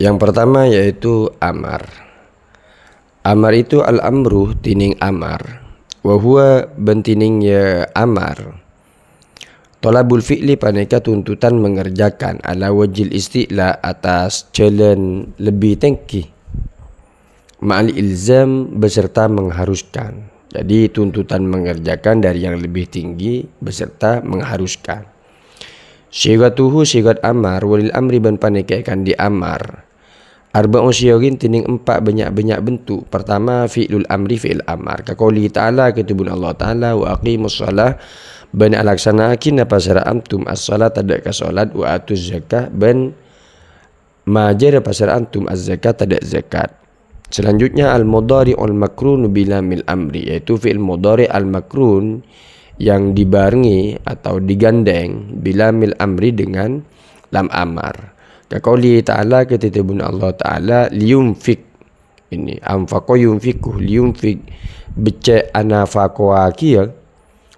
Yang pertama yaitu amar. Amar itu al-amru tining amar. Wa huwa bentining ya amar. Talabul fi'li paneka tuntutan mengerjakan ala wajil isti'la atas jalan lebih tinggi. Ma'al ilzam beserta mengharuskan. Jadi tuntutan mengerjakan dari yang lebih tinggi beserta mengharuskan. Syigatuhu syigat amar walil amri ban paneka akan diamar. Arba'un syiagin tining 4 banyak-banyak bentuk. Pertama fi'lul amri fi'il amar. Kaqouli ta'ala ketubun Allah Ta'ala wa aqimus shalah ban alaksanakin apa sara antum as-salat ada ka salat wa atuz zakah ban majar apa sara antum az-zakat ada zakat. Selanjutnya al-mudhari al-makrun bila mil amri, yaitu fi'il mudhari al-makrun yang dibarengi atau digandeng bila mil amri dengan lam amar. Kaqouli ta'ala ketitibun Allah Ta'ala liyunfik, ini anfaqa yunfiku liyunfik becek anafaqawaki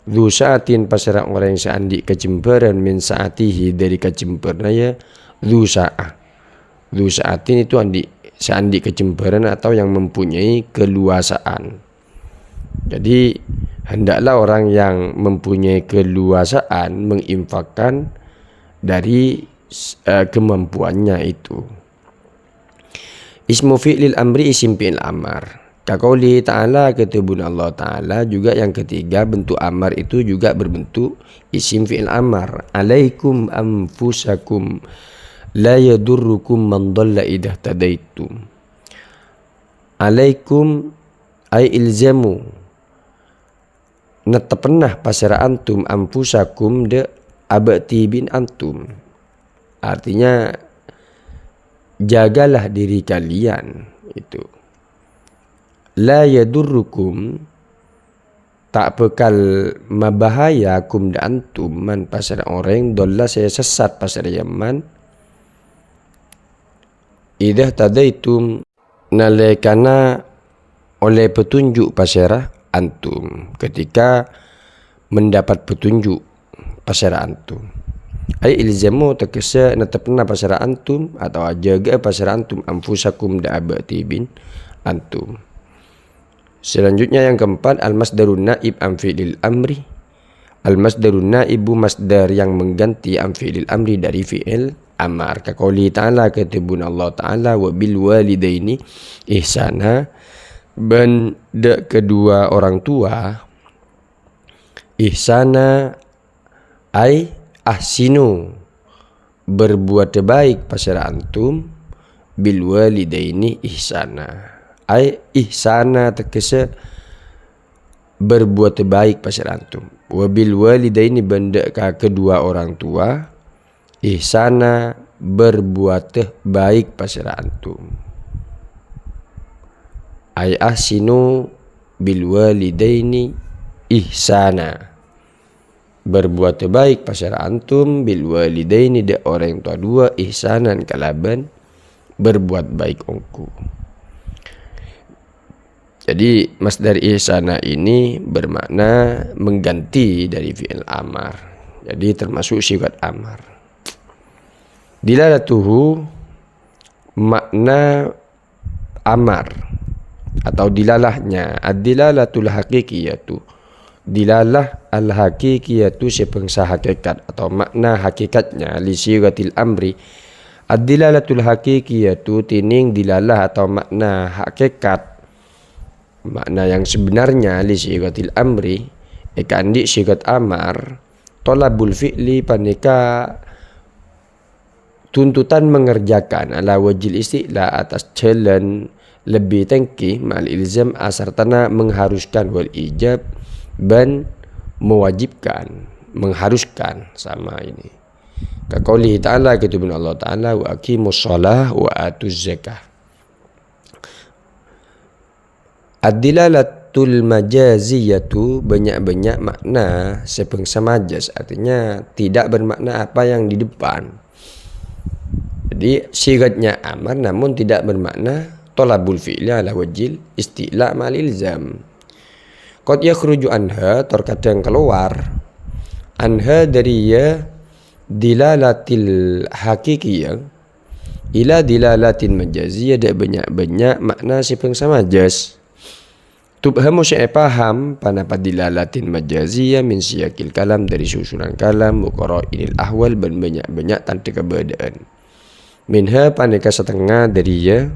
dhu sa'atin pasara orang yang seandi kecemperan min sa'atihi dari kecemperanya dhu sa'ah. Dhu sa'atin itu seandi kecemperan atau yang mempunyai keluasaan. Jadi hendaklah orang yang mempunyai keluasaan menginfakkan dari kemampuannya itu. Ismu fi'lil amri isim fi'il amar. Kaqouli ta'ala ketubun Allah Ta'ala juga yang ketiga bentuk amar itu juga berbentuk isim fi'il amar. Alaikum anfusakum la yadurrukum man dhalla idha tadaitum. Alaikum ay ilzamu natapnah pasara antum anfusakum de abati bin antum. Artinya jagalah diri kalian itu. La yadurrukum tak bekal mabahayakum da antum man pasara orang dhalla saya sesat pasara yaman. Idza tadaitum nalekana oleh petunjuk pasara antum, ketika mendapat petunjuk pasara antum. Ai ilzamu takasa natapna pasara antum atau jaga pasara antum anfusakum da abati bin antum. Selanjutnya yang keempat al-masdarun naib am fi'lil amri. Al-masdarun naibu masdar yang mengganti am fi'lil amri dari fi'il amar. Kaqouli ta'ala ketubun Allah Ta'ala wa bil walidaini ihsana ban kedua orang tua ihsana ai ahsinu berbuat baik pasara antum bil walidaini ihsana ai ihsana tekesa berbuat baik pasara antum wa bil walidaini benda ka kedua orang tua ihsana berbuat baik pasara antum ai ahsinu bil walidaini ihsana berbuat baik pasara antum bil walidaini de orang tua dua ihsanan kalaban berbuat baik ongku. Jadi masdar ihsana ini bermakna mengganti dari fi'il amar. Jadi termasuk syigat amar. Dilalatuhu makna amar atau dilalahnya ad-dilalatul haqiqiyatu. Dilalah al-haqiqiyatu sepengsa hakikat atau makna hakikatnya li syigatil amri. Ad-dilalatul haqiqiyatu tining dilalah atau makna hakikat, makna yang sebenarnya li syigatil amri ikandi syigat amar talabul fi'li paneka tuntutan mengerjakan ala wajil isti'la atas jalan lebih tinggi mal ilzam asartana mengharuskan wal ijab ban mewajibkan mengharuskan sama ini. Kaqouli ta'ala ketubun Allah Ta'ala wa aqimus shalah wa atuz zakah. Ad-dilalatul majaziyatu banyak-banyak makna sepengsa majaz, artinya tidak bermakna apa yang di depan. Jadi syigatnya amar namun tidak bermakna talabul fi'li ala wajil isti'la ma'al ilzam. Qad yakhruju anha terkadang keluar anha dari ya dilalatil haqiqiyah ila dilalatin majaziyah dak banyak-banyak makna sipengsa majaz. Tubhamu syai paham panapa dilalatin majaziyah min siyakil kalam dari susunan kalam muqara'inil ahwal dan banyak-banyak tanda keberadaan. Minha paneka setengah dari ya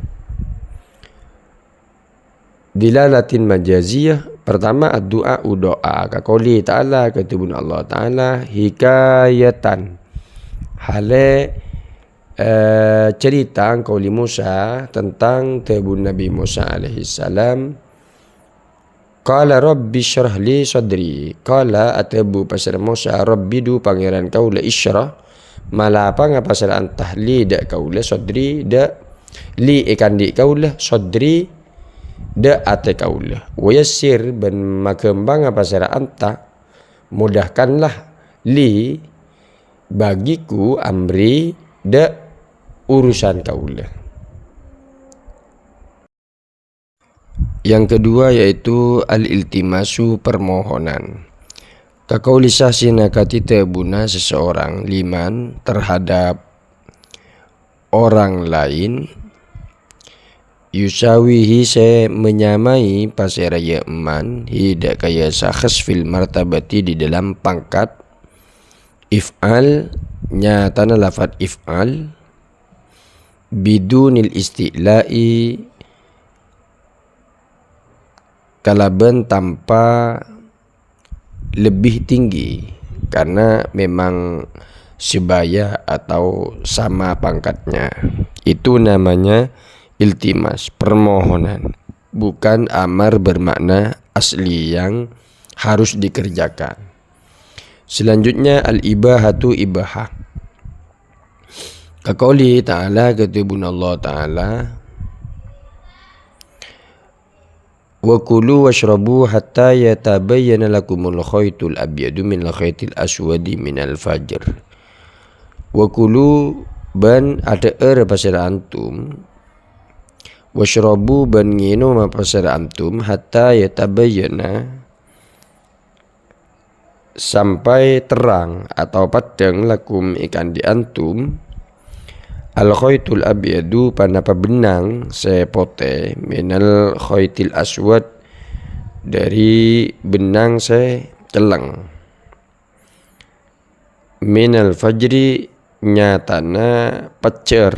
dilalatin majaziyah. Pertama ad-du'a doa ka qouli ta'ala katubun Allah ta'ala hikayatan hale cerita qauli Musa tentang tebun Nabi Musa alaihi salam. Qala rabbi syrah li sadri. Qala atabu pasal Musa rabbi du pangeran kaula isyrah malapa ngapasal antah li dak kaula sadri dak li ikan di kaula sadri dak ate kaula wa yassir ban makembang apasal antah mudahkanlah li bagiku amri dak urusan kaula. Yang kedua yaitu al-iltimasu permohonan. Kaqauli sahsina katita buna seseorang liman terhadap orang lain yusawihi se menyamai pasiraya eman hidak kaya sakhs fil martabati di dalam pangkat if'al nyatana lafad if'al bidunil isti'la'i kalaban tanpa lebih tinggi karena memang sebaya atau sama pangkatnya. Itu namanya iltimas, permohonan, bukan amar bermakna asli yang harus dikerjakan. Selanjutnya al-ibahatu ibahah. Kaqauli ta'ala katubun Allah ta'ala wa kulu washrabu hatta yatabayyana lakumul khaytul abyadu minal khaytil aswadi minal fajr. Wa kulu ban ada pasal antum washrabu ban nginum pasal antum hatta yatabayyana sampai terang atau padang lakum ikan di antum al khaytul abyadu panapa benang sepote minal khaytil aswad dari benang se celeng minal fajri nyatana pecer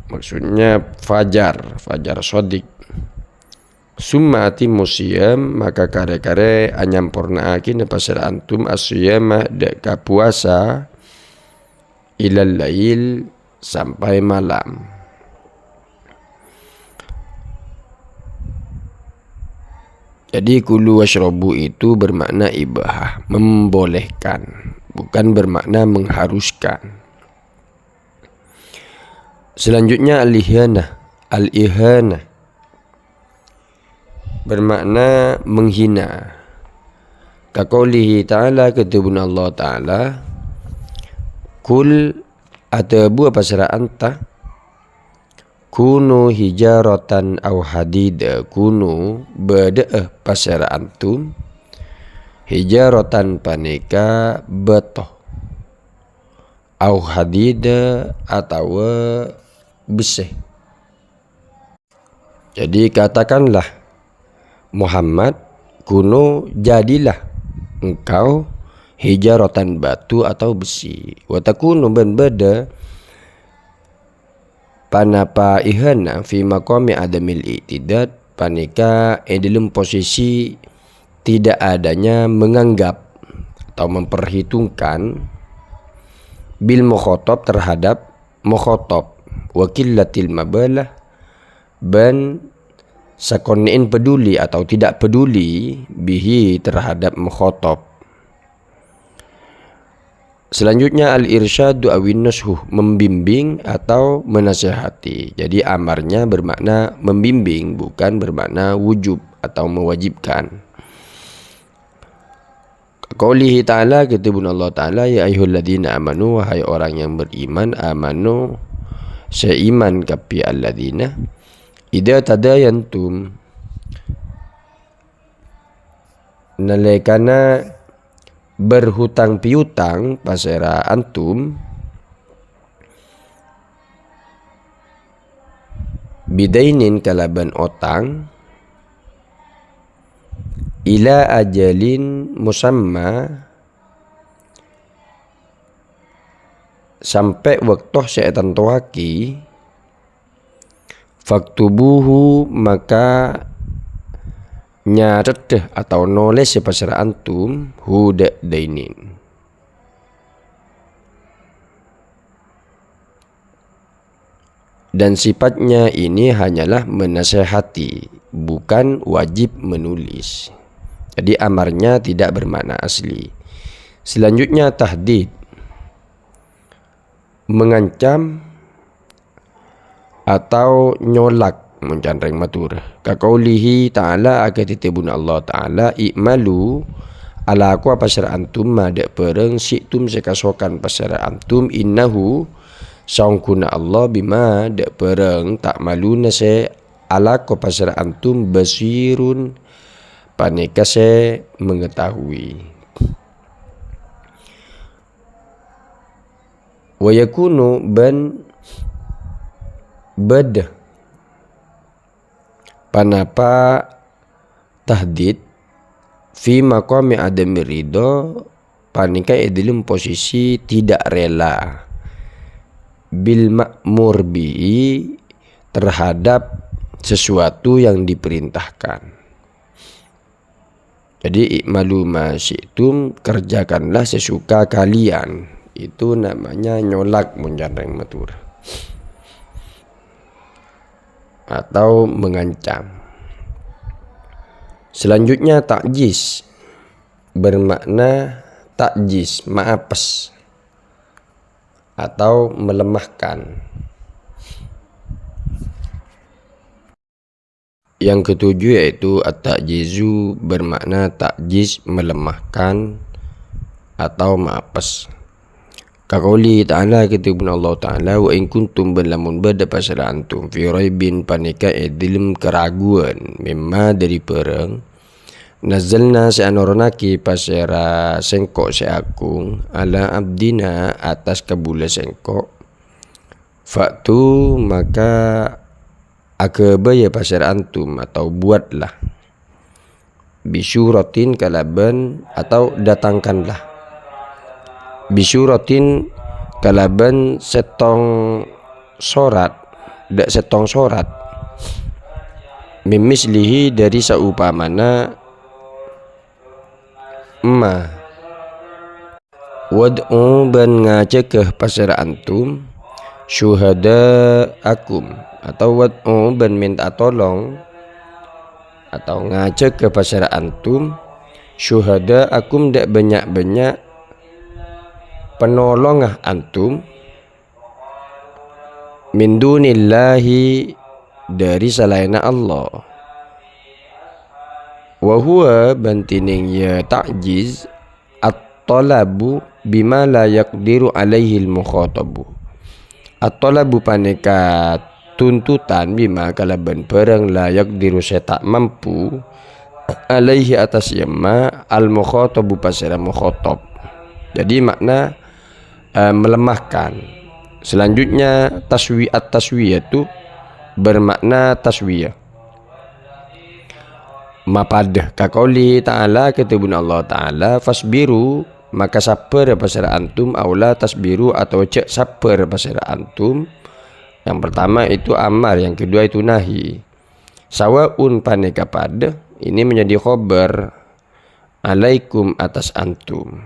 maksudnya fajar sodik. Summa atimu siyam maka kare-kare anyampurnaakin pasal antum asyama deka puasa ilal lail sampai malam. Jadi kulu washrabu itu bermakna ibahah, membolehkan, bukan bermakna mengharuskan. Selanjutnya al-ihanah bermakna menghina. Kaqaulihi ta'ala katubun Allah ta'ala kul atabu pasara anta kunu hijaratan au hadida kunu bada pasara antum hijaratan paneka batoh au hadida atau besi. Jadi katakanlah Muhammad kuno jadilah engkau hijaratan batu atau besi. Watakunu ban bada panapa ihana fi maqami adamil i'tidad panika dalam posisi tidak adanya menganggap atau memperhitungkan bil mukhatab terhadap mukhatab wa qillatil mabalah ban sakonin peduli atau tidak peduli bihi terhadap mukhatab. Selanjutnya al-irsyadu awin nushuh membimbing atau menasihati. Jadi amarnya bermakna membimbing bukan bermakna wujub atau mewajibkan. Qaulihi ta'ala katubun Allah ta'ala ya ayyuhalladzina amanu wahai orang yang beriman amanu seiman kapi alladzina idza tadayantum nalekana berhutang piutang pasera antum bidainin kalaban otang, ila ajalin musamma sampai waktu saya tentuaki, faktubuhu maka nyatet atau nulis pasar antum huda dainin. Dan sifatnya ini hanyalah menasehati, bukan wajib menulis. Jadi amarnya tidak bermakna asli. Selanjutnya tahdid, mengancam atau nyolak mencandreng matur. Kaqaulihi ta'ala akatitibun Allah ta'ala i'malu ala aku pasar antum mada pereng siktum sekasokan pasar antum innahu sangkuna Allah bima dak pereng tak maluna se ala ko pasar antum basirun paneka se mengetahui. Wa yakunu ban bad panapa tahdid fi maqami adami ridho panika dalam posisi tidak rela bil ma'mur bihi terhadap sesuatu yang diperintahkan. Jadi i'malu ma syi'tum, kerjakanlah sesuka kalian. Itu namanya nyolak menjandeng matur atau mengancam. Selanjutnya takjis, bermakna takjis, maapes atau melemahkan. Yang ketujuh yaitu at-ta'jizu, bermakna takjis, melemahkan atau maapes. Kaqauli ta'ala ketibun Allah ta'ala wa in kuntum berlamun bada pasal antum fi raibin panika edilm keraguan mimma dari pereng nazalna seanoronaki pasera sengkok seakung ala abdina atas kabula sengkok faktu maka akebaya pasar antum atau buatlah bisyuratin kalaban atau datangkanlah bisyuratin kalaban setong sorat dak setong sorat mimislihi dari saupamana ma wad'u ban ngajekeh pasar antum syuhada akum atau wad'u ban minta tolong atau ngajak ke pasar antum syuhada akum dak banyak-banyak penolongah antum min dunillahi dari selain Allah wa huwa bantining ya ta'jiz at-talabu bima la yaqdiru alaihi al-mukhatabu. At-talabu paneka tuntutan bima kalaban perang la yaqdiru tak mampu alaihi atas yamma al-mukhatabu pasara mukhatab. Jadi makna melemahkan. Selanjutnya taswiyah itu bermakna taswiyah. Mapadah kaqauli ta'ala ketibun Allah ta'ala fasbiru maka sabar pasara antum aula tasbiru atau cek sabar pasara antum. Yang pertama itu amar, yang kedua itu nahi. Sawaun paneka pada ini menjadi khobar alaikum atas antum,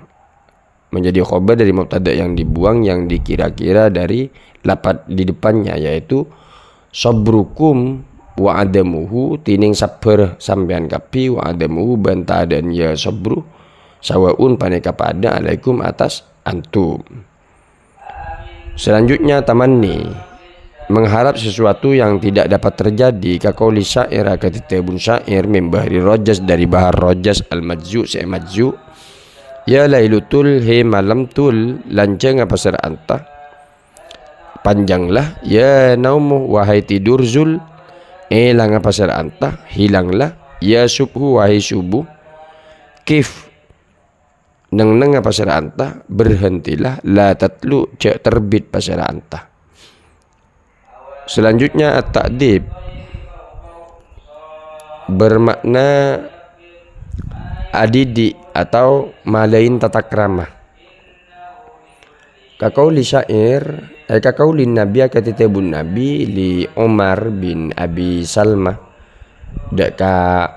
menjadi khobar dari mubtada yang dibuang yang dikira-kira dari lapat di depannya yaitu sabrukum wa adamuhu tining sabar sampean kapi wa adamuhu banta dan ya sabru sawaun paneka pada alaikum atas antum. Selanjutnya tamanni, mengharap sesuatu yang tidak dapat terjadi. Kaqauli syair katitibun syair min bahri rojas dari bahar rojas al-majzu se majzu ya lailutul he malam tul lanceng apa ser anta panjanglah ya naumu wahai tidur zul lang apa ser anta hilanglah ya subhu wahai subuh kif neng apa ser anta berhentilah la tatlu cek terbit pasar anta. Selanjutnya at-ta'dib bermakna adidik atau malain tata krama. Kaqauli syair kaqaulin nabi katitibun nabi li Umar bin Abi Salma daka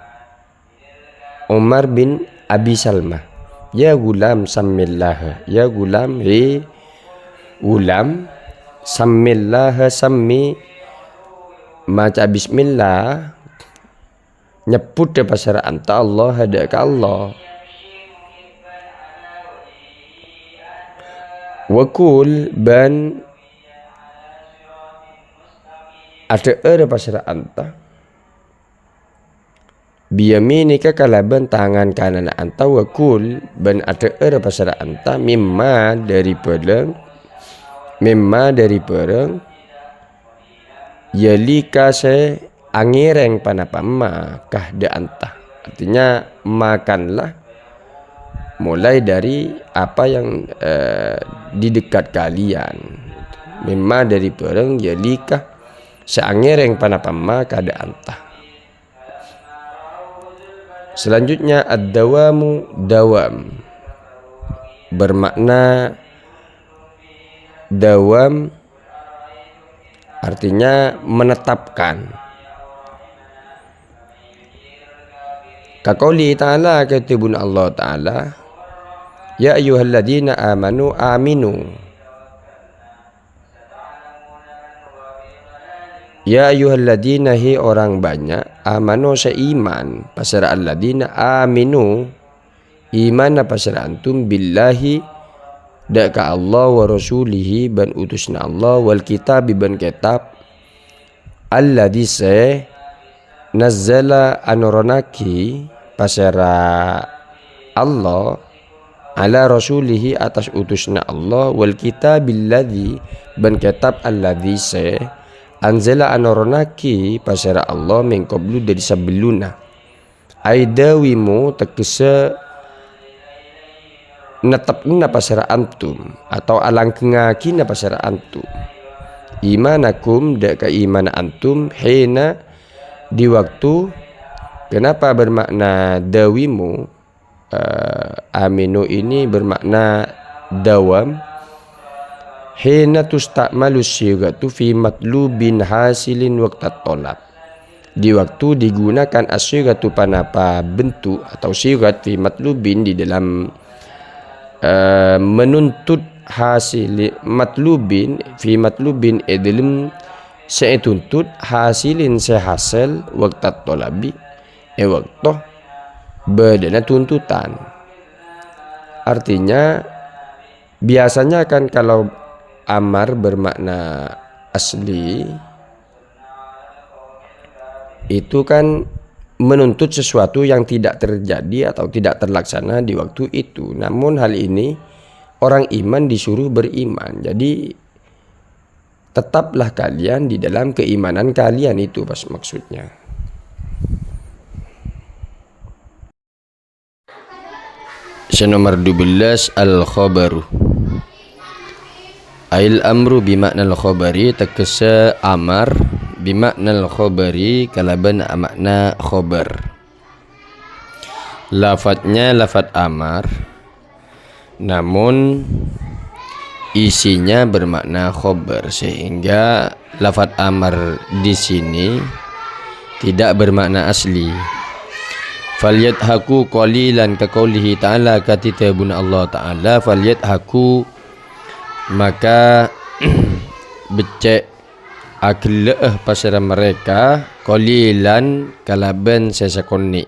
Umar bin Abi Salma, ya gulam sammillah, ya gulam he gulam sammillah, sammi maca bismillah, nyebut pasara anta Allah hadaka Allah. Wakul ban ada pasara anta biyaminika kalaban tangan kanan anta, wakul ban ada pasara anta mimma dari pereng yalika se angireng panapama kahda anta, artinya makanlah mulai dari apa yang di dekat kalian, mimma dari pereng yalika seangireng panapama kahda anta. Selanjutnya ad-dawamu dawam bermakna dawam artinya menetapkan. Kaqauli ta'ala katibun Allah ta'ala, ya ayyuhalladzina amanu aminu, ya ayyuhalladzina hi orang banyak, amanu seiman, pasara alladzina aminu iman pasara antum billahi daka Allah wa rasulihi ban utusna Allah wal kitab ban kitab alladzi se nazzala anuronaki pasara Allah ala rasulihi atas utusna Allah wal kitab alladzi ban kitab alladzi se anzala anuronaki pasara Allah min qablu dari sebeluna aidawimu tegese netepna pasara antum atau alangkengakina pasara antum imanakum daka iman antum hina di waktu. Kenapa bermakna dawimu? Aminu ini bermakna dawam. Hina tusta'malu syigatu fi matlubin hasilin waqtat tolab, di waktu digunakan asyigatu panapa bentuk atau syigat fi matlubin di dalam menuntut hasil, matlubin fi matlubin dalam saya tuntut, hasilin saya hasil, waqtat tolabi waktu berdana tuntutan. Artinya biasanya kan kalau amar bermakna asli itu kan menuntut sesuatu yang tidak terjadi atau tidak terlaksana di waktu itu. Namun hal ini orang iman disuruh beriman. Jadi tetaplah kalian di dalam keimanan kalian, itu pas maksudnya. Nomor 12 al-khabaru. Ail amru bimakna al-khabari, tegese amar bimakna al-khabari kalaban makna khabar. Lafadznya lafadz amar, namun isinya bermakna khabar, sehingga lafadz amar di sini tidak bermakna asli. Falyadhaku qalilan kaqaulihi ta'ala, katitibun Allah ta'ala, falyadhaku maka becek akleeh pasara mereka qalilan kalaban sesakonni,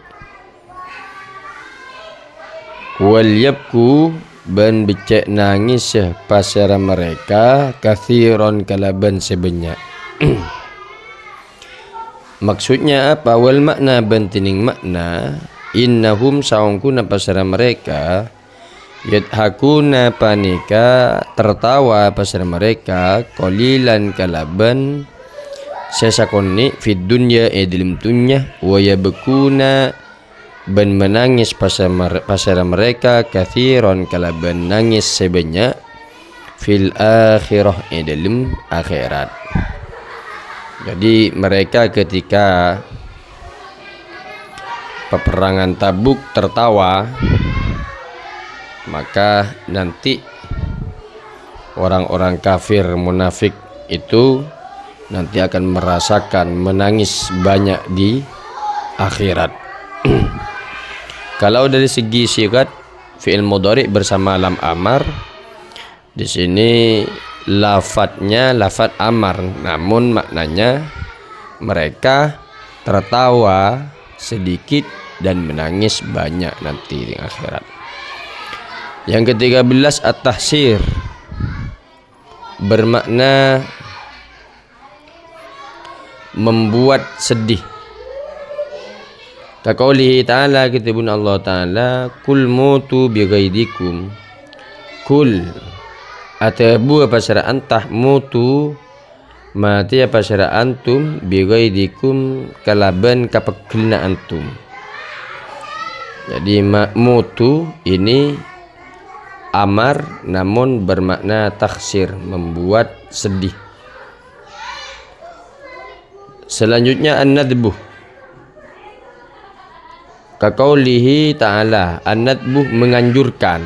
wal yabku ban becek nangis pasara mereka kathiron kalaban sebanyak. Maksudnya apa? Wal makna bantining makna innahum saungkuna pasara mereka yadhakuna panika tertawa pasara mereka qalilan kalaban sesakonni fid dunya dalam dunya wa yabkuna ban menangis pasara mereka kathiron kalaban nangis sebanyak fil akhirah dalam akhirat. Jadi mereka ketika peperangan Tabuk tertawa, maka nanti orang-orang kafir munafik itu nanti akan merasakan menangis banyak di akhirat. Kalau dari segi sigat fi'il mudhari bersama lam amar, di sini lafadznya lafadz amar, namun maknanya mereka tertawa sedikit dan menangis banyak nanti di akhirat. Yang ke-13 at-tahsir, bermakna membuat sedih. Kaqaulihi ta'ala, kitabun Allah ta'ala, kul mutu bighaidikum. Kul atabu apa syara antah mutu mati apa syara antum bighaidikum kalaban kapegelna antum. Jadi mutu ini amar namun bermakna taksir, membuat sedih. Selanjutnya an-nadbuh. Kaqaulihi ta'ala, an-nadbuh menganjurkan.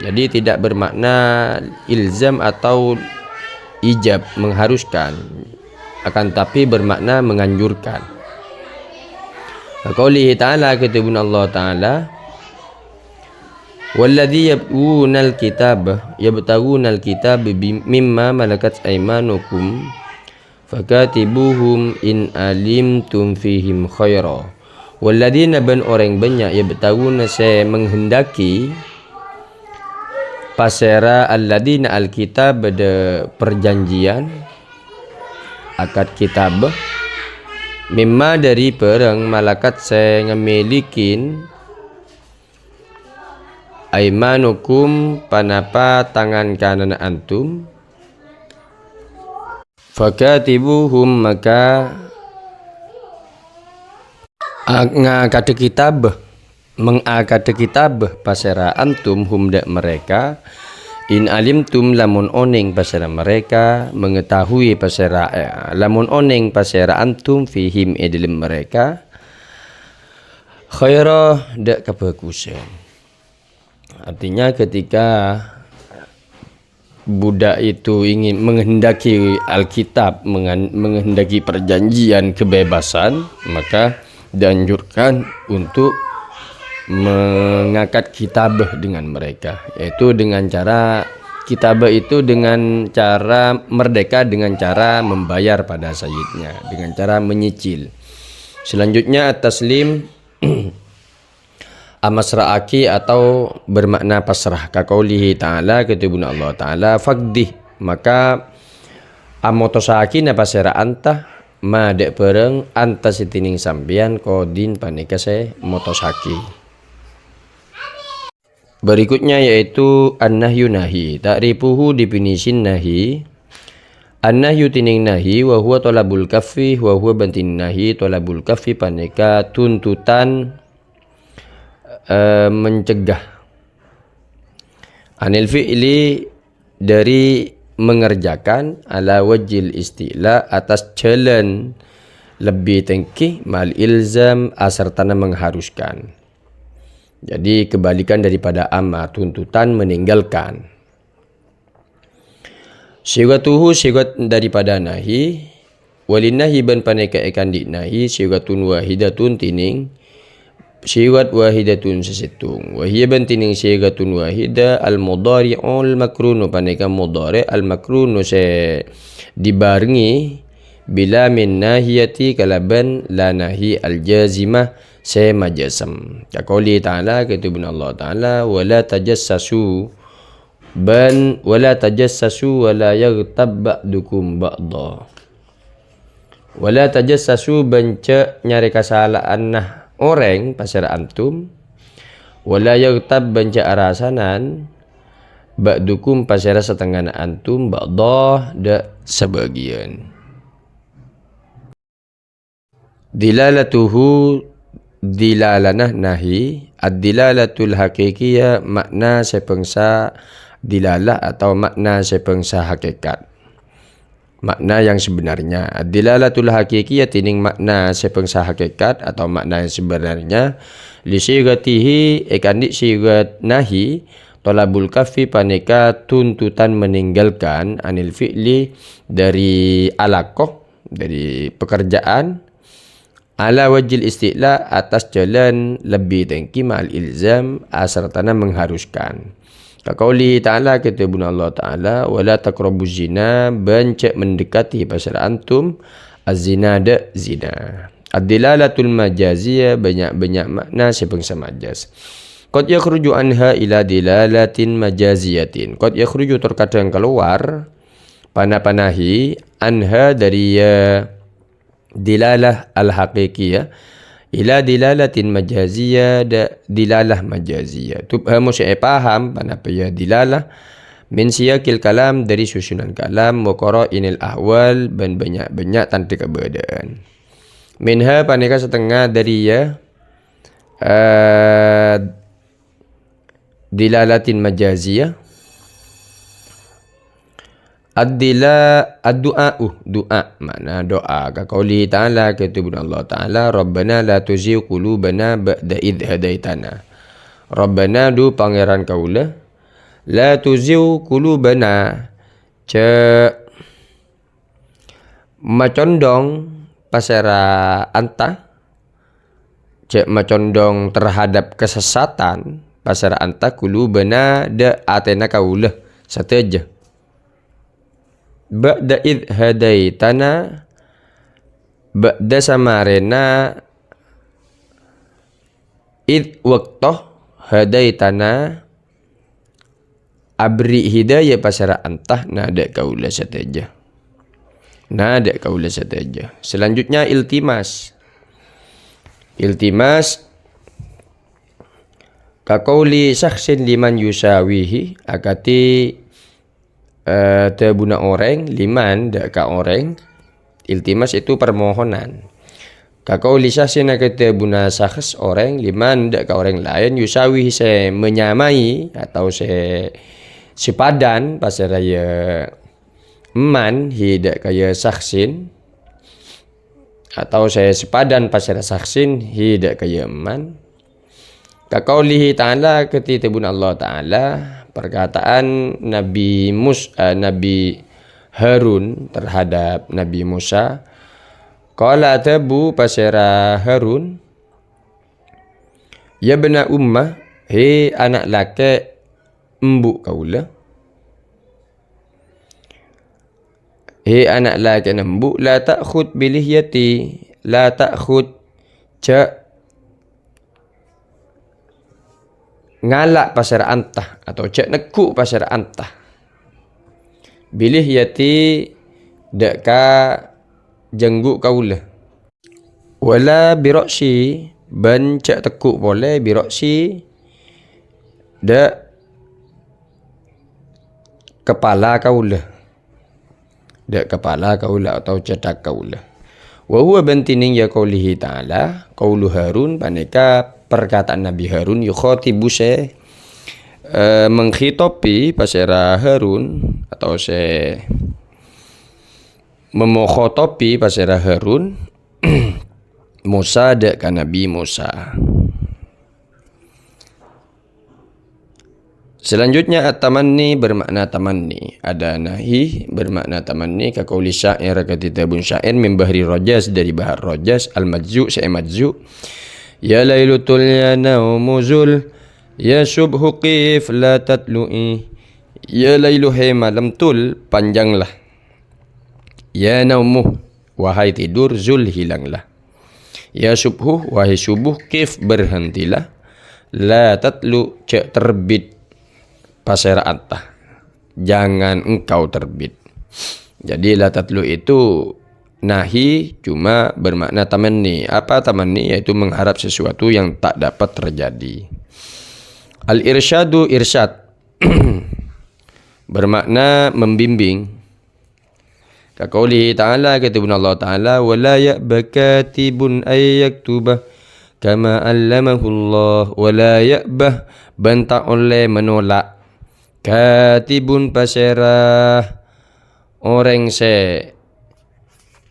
Jadi tidak bermakna ilzam atau ijab, mengharuskan, akan tapi bermakna menganjurkan. Kaqaulihi ta'ala, kitabun Allah ta'ala, walladzi yabghunal kitab mimma malakat aymanukum fakatibuhum in alimtum fihim khaira. Walladzina ban orang banyak yabtaguna saya menghendaki pasera alladzina alkitab pada perjanjian akad kitab mimma dari perang malakat saya ngemilikin aimanukum panapa tangan kanan antum fakatibuhum maka ngakade kitab mengakade kitab pasera antum humda mereka in alimtum lamun oning pasera mereka mengetahui pasera lamun oning pasera antum fihim edilem mereka khaira dak kebagusan. Artinya ketika budak itu ingin menghendaki Alkitab, menghendaki perjanjian kebebasan, maka dianjurkan untuk mengangkat kitabah dengan mereka, yaitu dengan cara kitabah itu dengan cara merdeka, dengan cara membayar pada sayyidnya, dengan cara menyicil. Selanjutnya at-taslim amasra'aki atau bermakna pasrah. Kaqaulihi ta'ala, ketubun Allah ta'ala, faqdih maka amotosaki na pasera anta ma dek pereng anta sitining sambian kodin panika se motosaki. Berikutnya yaitu an-nahyu nahi. Ta'rifuhu definisin nahi. An-nahyu tining nahi wa huwa talabul kaffi wa huwa bantin nahi talabul kaffi panika tuntutan mencegah anil fi'li dari mengerjakan ala wajil istila atas jalan lebih tinggi mal ilzam asertana mengharuskan. Jadi kebalikan daripada amma, tuntutan meninggalkan. Sigatuhu sigat daripada nahi walinahi ban paneka ekan di nahi sigatun wahidatun tining sigat wahidatun sesitung wahia ban tining sigatun wahida al mudhari'ul makrunu paneka mudhari al makrunu se dibarengi bila min nahiyati kalaban la nahi al jazimah se majasam. Kaqouli ta'ala, ketubun Allah ta'ala, wala tajassasu ban wala tajassasu wala yaghtab ba'dukum ba'da. Wala tajassasu banca nyari kesalahan nah orang pasar antum wala yaghtab banca arasanan ba'dukum pasar setengah antum ba'da da sebagian. Dilalatuhu dilalanah nahi ad-dilalatul hakikiyah makna sepengsa dilalah atau makna sepengsa hakikat. makna yang sebenarnya. Dilalatul hakikiyah tining makna sepengsa hakikat atau makna yang sebenarnya li sigatihi ekandik sigat nahi talabul kafi paneka tuntutan meninggalkan anil fi'li dari alakoh dari pekerjaan ala wajil isti'la atas jalan lebih tengki ma'al ilzam serta mengharuskan. Kaqauli ta'ala kata Ibnu Allah Ta'ala wala taqrabuz zina bencak mendekati pasal antum az-zina da zina. Ad-dilalatul majaziyah banyak-banyak makna sepengsa majaz. Qad yakhruju anha ila dilalatin majaziyatin. Qad yakhruju terkadang keluar panah-panahi anha dari dilalah al-haqiqiyah ila dilalatin majaziyah dilalah majaziyah. Tubhamu saya paham apa ya dilalah min siyakil kalam dari susunan kalam wa qara'inil ahwal dan banyak-banyak tanda keberadaan. Minha paneka setengah dari dilalatin majaziyah ad-du'a makna doa ka qauli ta'ala kata Allah Ta'ala Rabbana la tuzigh qulubana ba'da idh hadaitana. Rabbana du pangeran kaula la tuzigh qulubana macondong pasera anta macondong terhadap kesesatan pasera anta qulubana da atena kaula sateja ba'da id hadaitana ba'da samarena id waqtoh hadaitana abri hidayah pasara antah nada kaula sateja. Nada kaula sateja. Selanjutnya iltimas. Iltimas kaqauli syakhsin liman yusawihi akati tabuna orang liman dak ka orang. Iltimas itu permohonan. Kaqauli syakhsin akati tabuna syakhs orang liman dak ka orang lain yusawihi se menyamai atau sepadan pasaraya man hidak kaya sakhsin atau saya sepadan pasara sakhsin hidak kaya man. Kaqaulihi ta'ala ketika bun Allah Ta'ala perkataan Nabi Harun terhadap Nabi Musa. Qala tabu pasara Harun ya bena ummah he anak laki embuk kaula. He anak laki embuk la ta'khud bilihyati la ta'khud ngalak pasar antah atau cak nekuk pasar antah bilihyati dak ka jengguk kaula wala biroksi ban cak tekuk boleh biroksi dak kepala kaula dak kepala kaula atau cetak kaula. Wa huwa bantining ya qaulihi ta'ala qaulu Harun paneka perkataan Nabi Harun yukhatibu mengkhitopi pasera Harun atau memokhotopi pasera Harun Musa dak ka Nabi Musa. Selanjutnya at-tamanni bermakna tamanni. Ada nahi bermakna tamanni ka qauli syair ketika bun syair min bahri rajas dari bahar rajas al-majzu majzu ya lailutul ya naumuzul ya subhu qif la tatlu'i ya lailu hai malam tul panjanglah ya naumu wahai tidur zul hilanglah ya subhu wahai subuh qif berhentilah la tatlu cak terbit pasera antah jangan engkau terbit. Jadi la tatlu itu nahi cuma bermakna tamanni. Apa tamanni? Yaitu mengharap sesuatu yang tak dapat terjadi. Al-irsyadu irsyad bermakna membimbing. Kaqaulihi ta'ala kata Allah Ta'ala wala ya'bakatibun ayyaktuba kama allamahu Allah wala ya'bah bantah oleh menolak katibun pasera orang se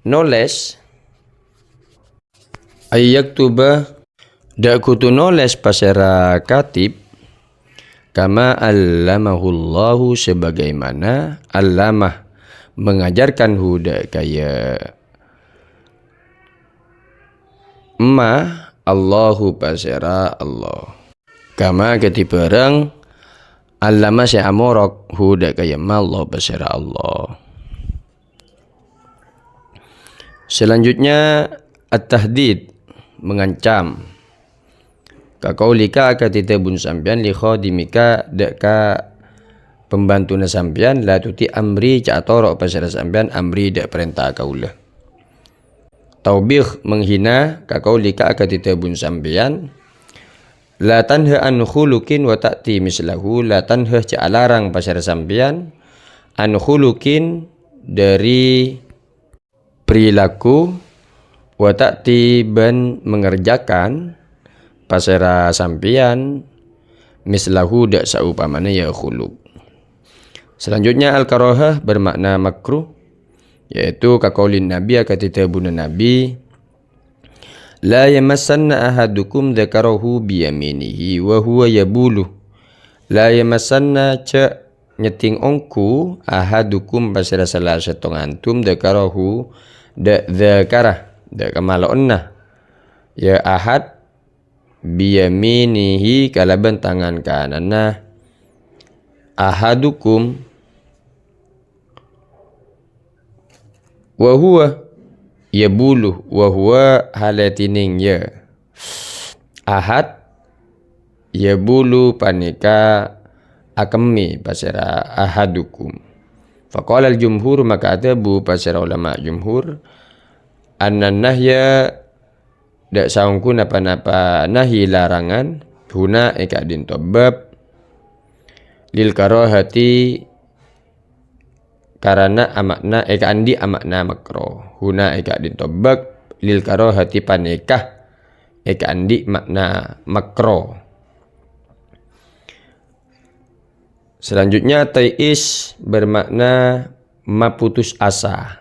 noles ayyaktuba dak kutu noles pasera katib kama allamahullahu sebagaimana allamah mengajarkan huda kaya Allahu pasera Allah kama ketiperang allama se amorok huda kaya Allah pasera Allah. Selanjutnya at-tahdid mengancam kaqaulika katita bun sampean li khadimika deka pembantu na sampean la tuti amri ca atorok pasara sampean amri dak perintah kaulah. Taubih menghina kaqaulika katita bun sampean la tanha an khuluqin wa ta'ti mislahu la tanha ca alarang pasara sampean an khuluqin dari perilaku wa ta'ti ban mengerjakan pasera sampian mislahu dak saupamana ya khuluq. Selanjutnya al-karahah bermakna makruh, yaitu kaqaulin nabi katita buna nabi la yamassanna ahadukum dzakarahu biyaminihi wa huwa yabulu la yamassanna ca nyeting ongku ahadukum pasera salah setong antum dzakarahu dak dzakarah dak kamalaonna ya ahad biyaminihi kalaban tangan kanana ahadukum wa huwa yabuluh wa huwa halatining ya ahad yabulu panika akemi pasera ahadukum. Faqala al-jumhur maka ada bu pasera ulama jumhur annan nahya dak saungku napa-napa nahi larangan huna eka din tobab lil karahati karena amakna eka andi amakna makro huna eka din tobab lil karahati panekah eka andi makna makro. Selanjutnya tai'is bermakna maputus asa.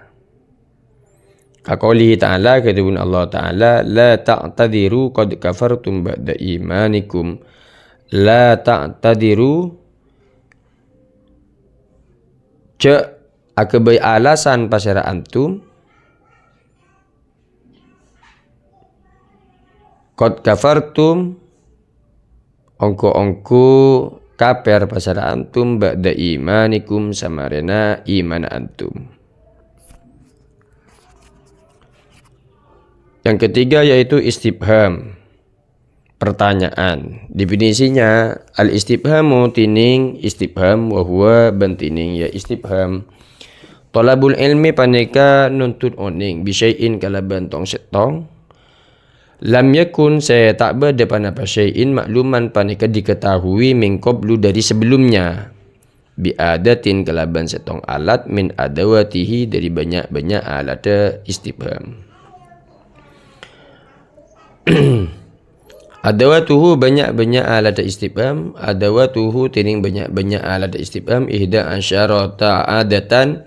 Kaqaulihi ta'ala kedibun Allah ta'ala la ta'tadiru qad kafartum ba'da imanikum la ta'tadiru cek akabai alasan pasara antum qad kafartum ongko kaper pasara antum ba'da imanikum samarena iman antum. Yang ketiga yaitu istifham, pertanyaan. Definisinya al-istifhamu tining istifham wa huwa bantining ya istifham. Talabul ilmi paneka nuntut oning bisyai'in kalaban tong setong. Lam yakun saya tak berdepan apa syai'in makluman paneka diketahui min qablu dari sebelumnya. Biadatin kalaban setong alat min adawatihi dari banyak-banyak alat istifham. Adawatuhu banyak-banyak alat istifham, adawatuhu tining banyak-banyak alat istifham ihda asyarata adatan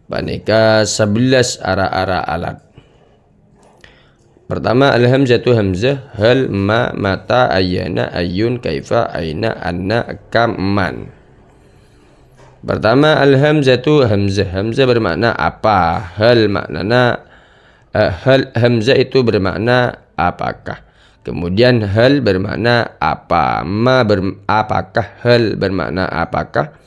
paneka 11 ara-ara alat. Pertama al-hamzatu hamzah hal ma mata ayyana ayyun kaifa aina anna kam man. Pertama al-hamzatu hamzah hamzah bermakna apa, hal maknana hal hamzah itu bermakna apakah. Kemudian hal bermakna apa, apakah, hal bermakna apakah,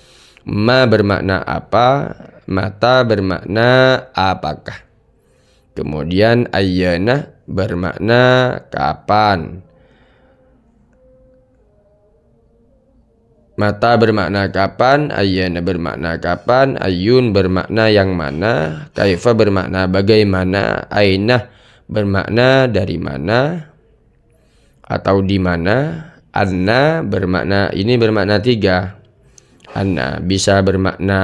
ma bermakna apa, mata bermakna apakah. Kemudian ayyana bermakna kapan. Mata bermakna kapan, ayyana bermakna kapan, ayyun bermakna yang mana, kaifa bermakna bagaimana, aina bermakna dari mana atau di mana, anna bermakna ini bermakna 3. Anna bisa bermakna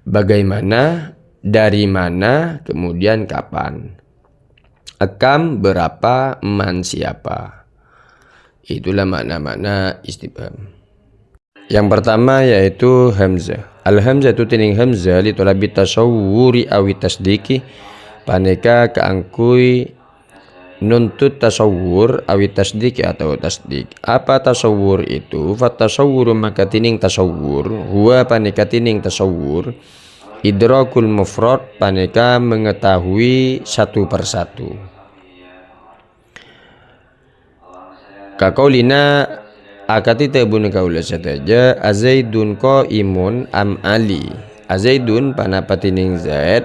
bagaimana, dari mana, kemudian kapan. Akam berapa, man siapa. Itulah makna-makna istifham. Yang pertama yaitu hamzah. Al-hamzah tu tining hamzah li talabi tasawwuri awi tasdiki paneka keangkui nuntut tasawur awi tasdik atau tasdik. Apa tasawur itu? Fat tasawuru maka tining tasawur huwa paneka tining tasawur idrakul mufrad paneka mengetahui satu persatu. Kaqaulina akati tabun kaula sataja azaidun qaimun am ali. Azaidun panapa tining zaid,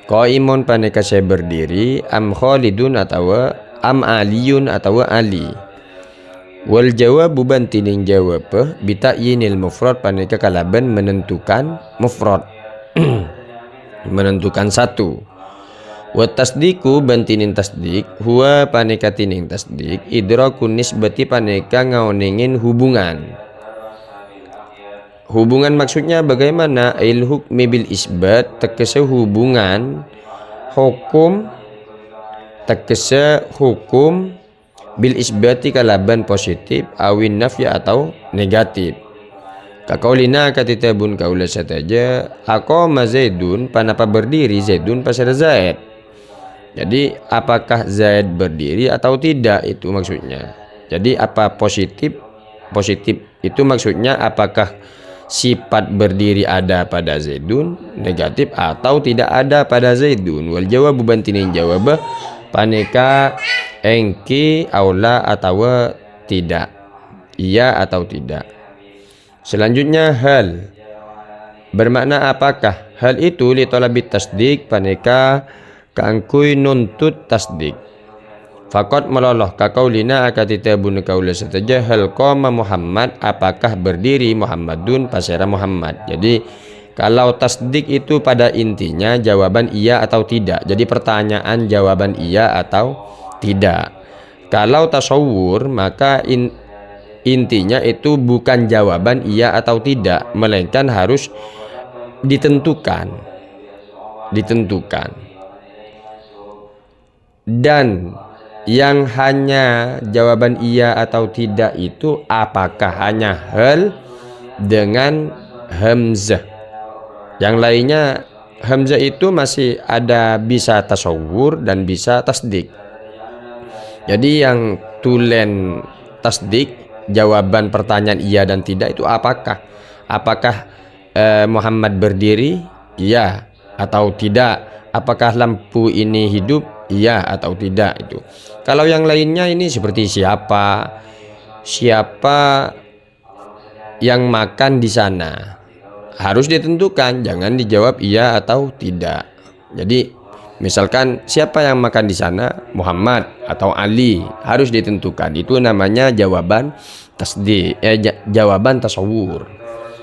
qaimun paneka saya berdiri, am khalidun atau am aliyun atau ali. Wal jawabu bantining jawab bitakyinil mufrad paneka kalaban menentukan mufrad. Menentukan satu. Wa tasdiku bantinin tasdik huwa paneka tining tasdik idrakun nisbati paneka ngaonengin hubungan. Hubungan maksudnya bagaimana? Il hukmi bil isbat tekese hubungan hukum tekese hukum bil isbati kalaban positif awin nafya atau negatif. Kaqaulina katitabun kaula sataja aqama zaidun panapa berdiri zaidun pasal zaid. Jadi apakah Zaid berdiri atau tidak itu maksudnya. Jadi apa positif? Positif itu maksudnya apakah sifat berdiri ada pada Zaidun, negatif atau tidak ada pada Zaidun. Wal jawabu bantinin jawab paneka engki aula atau tidak. Iya atau tidak. Selanjutnya hal bermakna apakah? Hal itu li talabi tasdik paneka kangkui nuntut tasdik. Fakot meloloh kaqaulina akatitabun kaula sataja hal qama Muhammad apakah berdiri Muhammadun pasera Muhammad. Jadi kalau tasdik itu pada intinya jawaban iya atau tidak. Jadi pertanyaan jawaban iya atau tidak. Kalau tasawur maka intinya itu bukan jawaban iya atau tidak, melainkan harus ditentukan. Dan yang hanya jawaban iya atau tidak itu apakah hanya hal dengan hamzah. Yang lainnya hamzah itu masih ada bisa tasawur dan bisa tasdik. Jadi yang tulen tasdik jawaban pertanyaan iya dan tidak itu apakah? Apakah Muhammad berdiri? Iya atau tidak? Apakah lampu ini hidup? Iya atau tidak itu. Kalau yang lainnya ini seperti siapa yang makan di sana harus ditentukan, jangan dijawab iya atau tidak. Jadi misalkan siapa yang makan di sana, Muhammad atau Ali, harus ditentukan. Itu namanya jawaban tasdik, jawaban tasawur.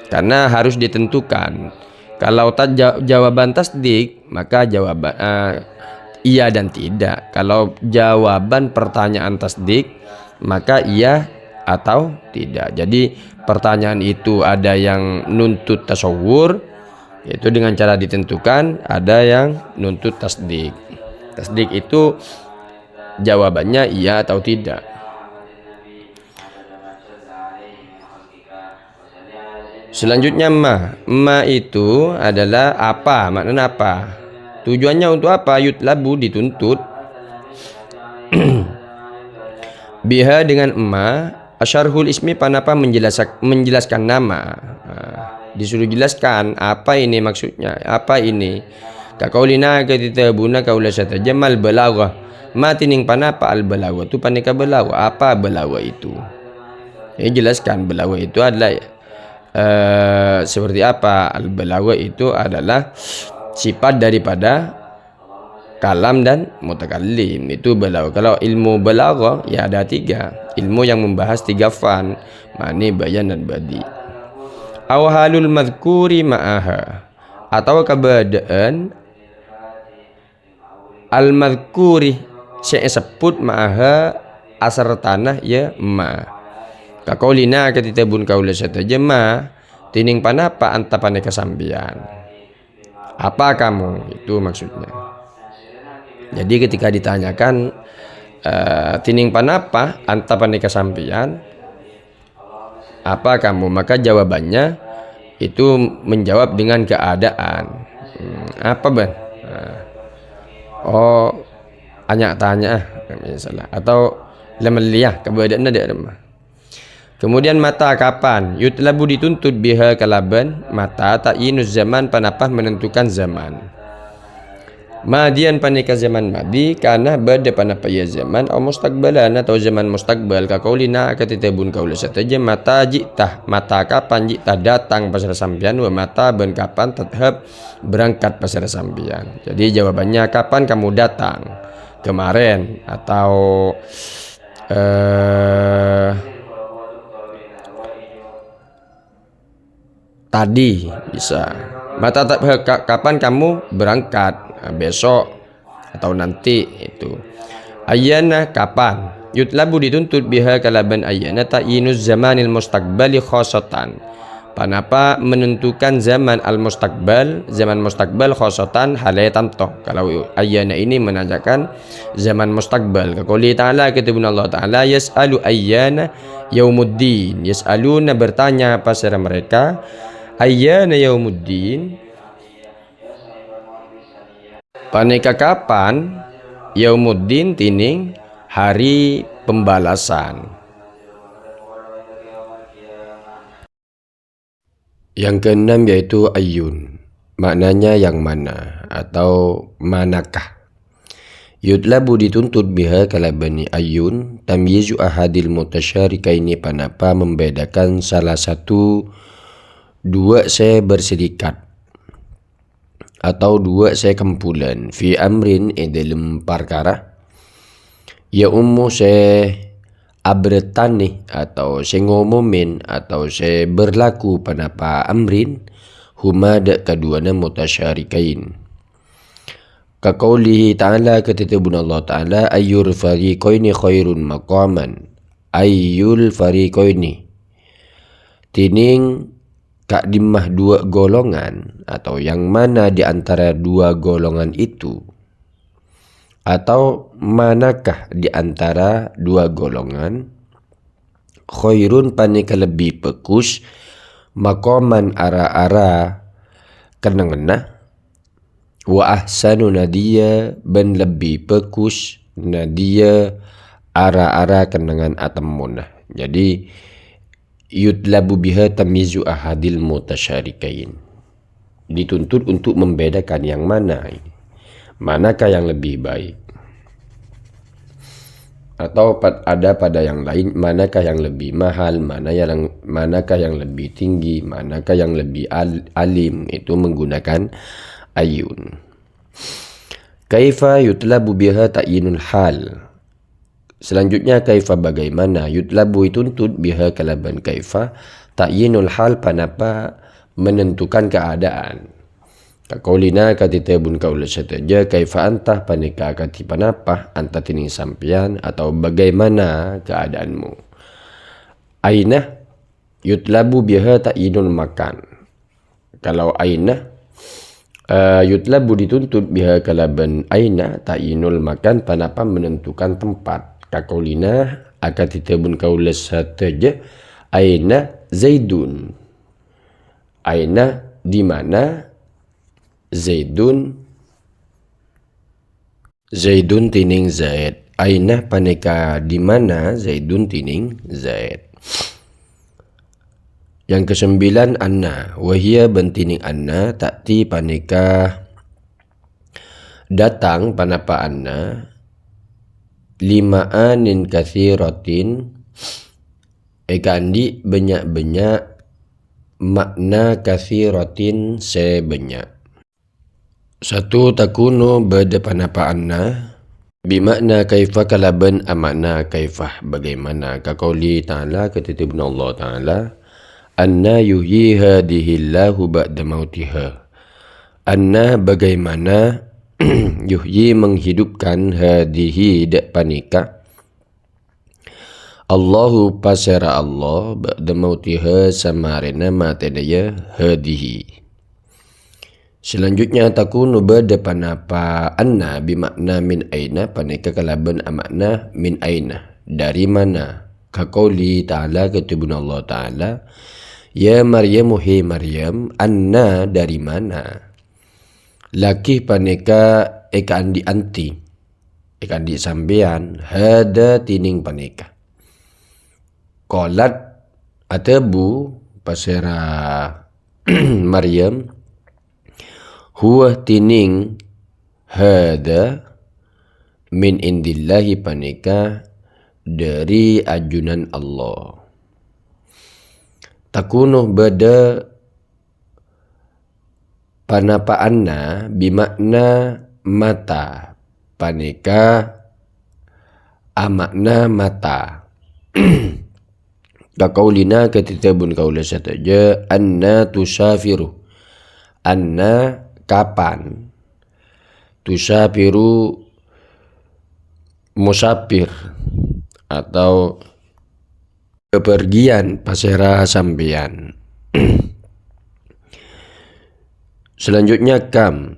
Karena harus ditentukan. Kalau jawaban tasdik maka jawaban iya dan tidak. Kalau jawaban pertanyaan tasdik maka iya atau tidak. Jadi pertanyaan itu ada yang nuntut tasawur yaitu dengan cara ditentukan, ada yang nuntut tasdik. Tasdik itu jawabannya iya atau tidak. Selanjutnya ma itu adalah apa? Maknanya apa? Tujuannya untuk apa? Yutlabu dituntut. Biha dengan asyarhul ismi panapa menjelaskan nama. Disuruh jelaskan apa ini maksudnya, apa ini. Kaqaulina katitabuna kaula sataja mal balagha. Ma tining panapa al balagha tu paneka balagha. Apa balagha itu? Jelaskan balagha itu adalah seperti apa? Al balagha itu adalah sifat daripada kalam dan mutakallim, itu balagha. Kalau ilmu balagha ya ada 3 ilmu yang membahas 3 fan, mani, bayan dan badi. Awhalul madhkuri ma'aha atau keberadaan al madhkuri saya sebut ma'aha asar tanah ya ma. Kaqaulina katitabun kaula sataja ma tining panapa anta paneka sambian. Apa kamu? Itu maksudnya. Jadi ketika ditanyakan tining panapa anta paneka sampian, apa kamu? Maka jawabannya itu menjawab dengan keadaan. Apa ban? Oh, anyak tanya misalnya, atau lemeliyah keberadaan ada remah. Kemudian mata kapan? Yutlabu dituntut biha kalaban mata ta'yinuz zaman panapah menentukan zaman. Madian panika zaman madi karena bada panapa ya zaman atau mustaqbalan atau zaman mustaqbal kakaulina katitabun kaula sataja mata jitah mata kapan jitah datang pasar sampian wa mata ben kapan tetap berangkat pasar sampian. Jadi jawabannya kapan kamu datang? Kemarin atau tadi bisa. Mata kapan kamu berangkat? Besok atau nanti itu. Ayyana kapan? Yutlabu dituntut biha kalaban ayyana ta'yinuz zamanil mustaqbali khosotan. Panapa menentukan zaman al-mustaqbal, zaman mustaqbal khosotan halaitan toh. Kalau ayyana ini menandakan zaman mustaqbal. Kaqouli ta'ala ketibun Allah ta'ala yas'alu ayyana yaumuddin. Yas'aluna bertanya pasal mereka ayyana yaumuddin. Paneka kapan yaumuddin tining hari pembalasan. Yang keenam yaitu ayyun. Maknanya yang mana atau manakah. Yutlabu dituntut biha kalabani ayyun tamyizu ahadil mutasyarikaini panapa membedakan salah satu dua saya berserikat atau dua saya kumpulan fi amrin dalam perkara ya saya abretani atau saya ngomomin atau saya berlaku panapa amrin huma dak kaduana mutasyarikain kaqaulihi ta'ala ketetebun Allah ta'ala ayyul fariqaini khairun maqaman ayyul fariqaini tining kak dimah dua golongan atau yang mana di antara dua golongan itu atau manakah di antara dua golongan khairun panika lebih pekus maqaman ara-ara kenangna wa ahsanu nadia ben lebih pekus nadia ara-ara kenangan atamunah. Jadi yutlabu biha tamyizu ahadil mutasyarikain. Dituntut untuk membedakan yang mana ini. Manakah yang lebih baik? Atau ada pada yang lain manakah yang lebih mahal, manakah yang lebih tinggi, manakah yang lebih alim, itu menggunakan ayun. Kaifa yutlabu biha ta'yinul hal. Selanjutnya kaifa bagaimana yutlabu dituntut biha kalaban kaifa ta'yinul hal panapa menentukan keadaan. Kaqaulina katitabun kaula sataja kaifa antah panika kati panapa anta tining sampian atau bagaimana keadaanmu. Aina yutlabu biha ta'yinul makan. Kalau aina yutlabu dituntut biha kalaban aina ta'yinul makan panapa menentukan tempat. Kaqaulina akatatibun kaula sataja aina zaidun. Aina di mana zaidun tining zaid. Aina paneka di mana zaidun tining zaid. Yang kesembilan anna wahia bentining anna takti paneka datang panapa anna lima'anin kathiratin kandi banyak-banyak makna kathiratin sebanyak. Satu takunu bada panapa anna bimakna kaifa kalaban amakna kaifah bagaimana kaqauli ta'ala ketetibun Allah ta'ala anna yuhyi hadihillahu ba'da mautiha. Anna bagaimana yuhyi menghidupkan hadihi dak panika Allahu pasara Allah ba'da mautiha samarina matedaya hadihi. Selanjutnya takunu bada panapa anna bimakna min aina panika kalaban amakna min aina dari mana kaqauli ta'ala ketubun Allah ta'ala Ya Maryam, he Maryam, anna dari mana? Laki paneka eka andi anti, eka andi sampean, hada tining paneka. Qalat atabu pasera Maryam, huwa tining hada min indillahi paneka dari ajunan Allah. Takunuh bada panapaanna bimakna mata paneka amakna mata. Kaqaulina ketitabun kaula sataja anna tusafiru, anna kapan, tusafiru musafir atau kepergian pasera sampean. Selanjutnya kam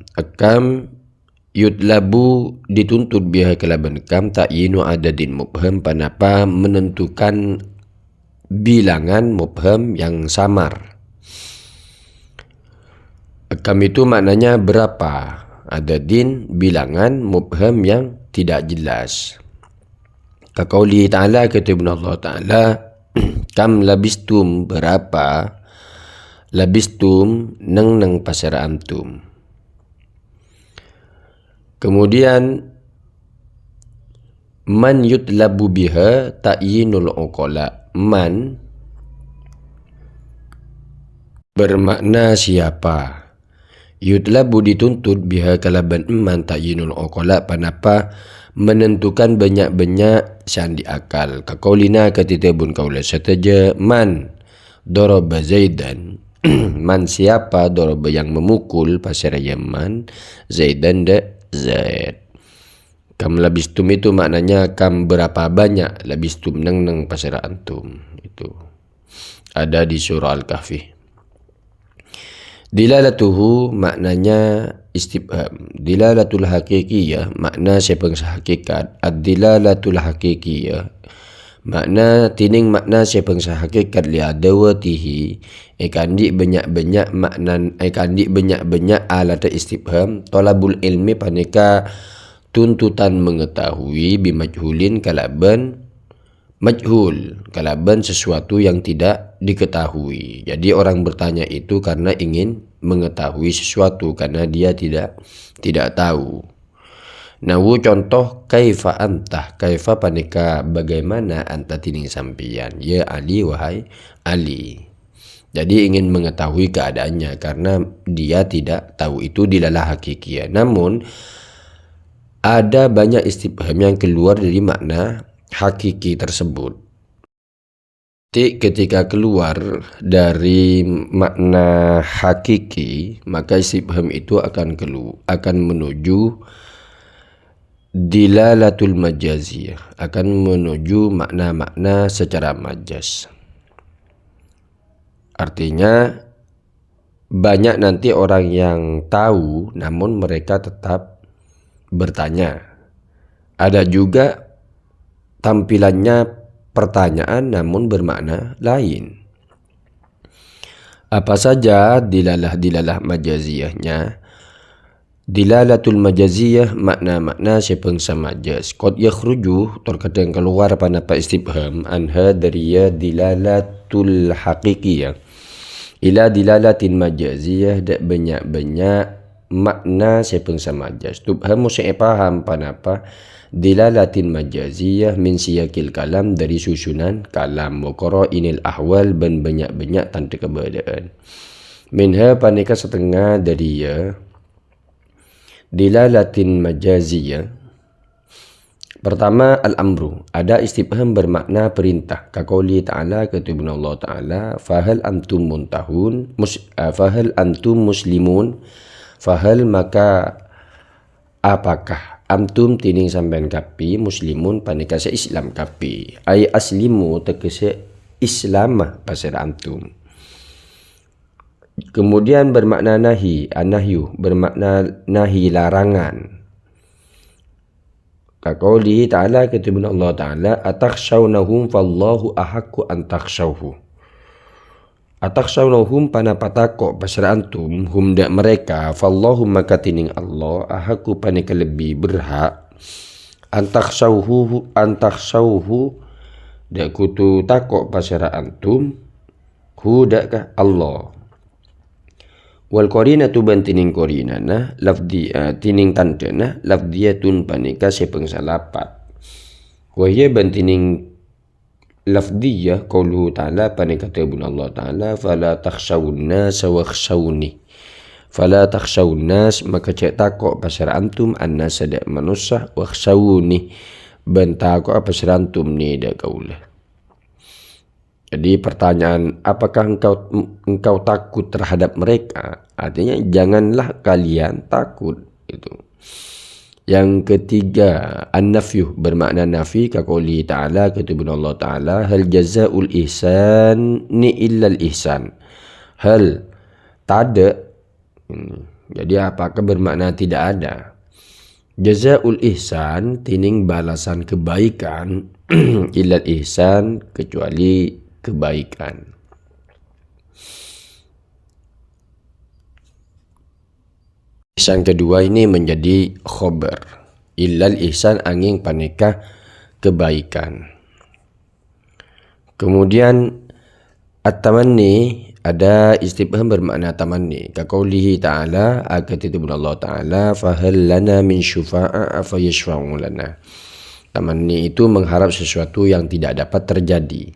yudlabu dituntut biha kelaban kam ta'yinu adadin mubham panapa menentukan bilangan mubham yang samar. Kam itu maknanya berapa, adadin bilangan mubham yang tidak jelas. Kaqauli ta'ala, kata Allah Ta'ala, kam labistum berapa, labistum neng pasara antum. Kemudian man yutlabu biha ta'yinul uqala, man bermakna siapa, yutlabu dituntut biha kalaban man ta'yinul uqala panapa menentukan banyak-banyak sandi akal. Kaqaulina katitabun kaula sataja man daraba Zaidan man siapa, daraba yang memukul pasara Yaman, Zaidan da Zaid. Kam labistum itu maknanya kam berapa banyak, labistum neng pasara antum. Itu ada di surah Al-Kahfi. Dilalatuhu maknanya istifham. Dilalatul hakikiyah makna sepengsa hakikat. Ad-dilalatul hakikiyah makna tining makna sepengsa hakikat li adawatihi ikandi banyak-banyak makna ikandi banyak-banyak alat istifham talabul ilmi paneka tuntutan mengetahui bimajhulin kalaban majhul, kalaban sesuatu yang tidak diketahui. Jadi orang bertanya itu karena ingin mengetahui sesuatu, karena dia tidak tahu. Nawu contoh kaifa antah, kaifa paneka bagaimana anta tining sampian, ya Ali wahai Ali. Jadi ingin mengetahui keadaannya karena dia tidak tahu, itu dilalah hakikiyah. Namun ada banyak istifham yang keluar dari makna hakiki tersebut. Ketika keluar dari makna hakiki, maka istifham itu akan menuju dilalatul majaziyah, akan menuju makna-makna secara majaz. Artinya banyak nanti orang yang tahu namun mereka tetap bertanya. Ada juga tampilannya pertanyaan namun bermakna lain. Apa saja dilalah majaziyahnya? Dilalatul majaziyah makna-makna sepengsa majaz. Qad yakhruju terkadang keluar panapa istifham anha dari dilalatul haqiqiyah ila dilalatin majaziyah dak banyak-banyak makna sepengsa majaz. Tubhamu paham panapa dilalatin majaziyah min siyakil kalam dari susunan kalam wa qara'inil ahwal dan banyak-banyak tanda keberadaan. Minha paneka setengah dari dilalatin majaziyah. Pertama al-amru, ada istifham bermakna perintah. Kaqauli ta'ala, kata Allah Ta'ala, fahal antum muntahun, fahal antum muslimun, fahal maka apakah antum tining sampean kapi muslimun paneka se Islam kapi, ay aslimu tegese Islamah pasir antum. Kemudian bermakna nahi, anahyu bermakna nahi larangan. Kaqauli ta'ala, kata Allah Ta'ala, atakhshawnahum fallahu ahaqqu an takhshawhu. Atakhshawnahum panapatako pasara antum hum dak mereka fallahum maka tining Allah ahaku paneka lebih berhak antakhshawhu dak kutu takok pasara antum hu dak Allah. Wal qarinatu ban tining qarinana lafdi tining tandana lafdiyatun paneka sepengalapat wa hiya ban tining lafdiyah qauluhu ta'ala paneka tabun Allah ta'ala fala takhshawun nas wakhshawni fala takhshawun nas maka cek takok pasara antum annas dak manusia wakhshawni ban takok pasara antum ni dak kaulah. Jadi pertanyaan, apakah engkau takut terhadap mereka? Artinya janganlah kalian takut itu. Yang ketiga, an-nafyu bermakna nafi ka qouli ta'ala katubun Allah ta'ala hal jazaa'ul ihsan ni illa al-ihsan. Hal tada. Jadi apakah bermakna tidak ada? Jazaa'ul ihsan tining balasan kebaikan illa al-ihsan kecuali kebaikan. Ihsan kedua ini menjadi khobar. Illal ihsan angin paneka kebaikan. Kemudian at-tamanni ada istifham bermakna tamanni. Ka qoulihi ta'ala akatibun Allah ta'ala fahal lana min syufa'a fa yashfa'u lana. Tamanni itu mengharap sesuatu yang tidak dapat terjadi.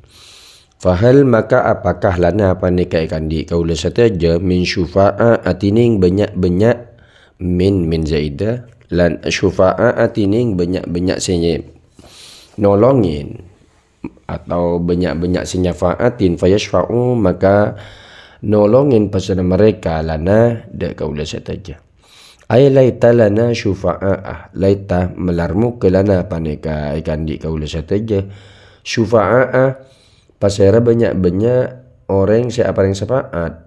Fahal maka apakah lana paneka ikan di kaula sateja min syufa'a atining banyak-banyak min zaidah lan syufa'a atining banyak-banyak senyap nolongin atau banyak-banyak senyafaatin fayashfa'u maka nolongin pasal mereka lana dak kaula sateja ay laita lana syufa'a laita melarmu ke lana paneka ikan di kaula sateja syufa'a pasal banyak-banyak orang siapa yang syafaat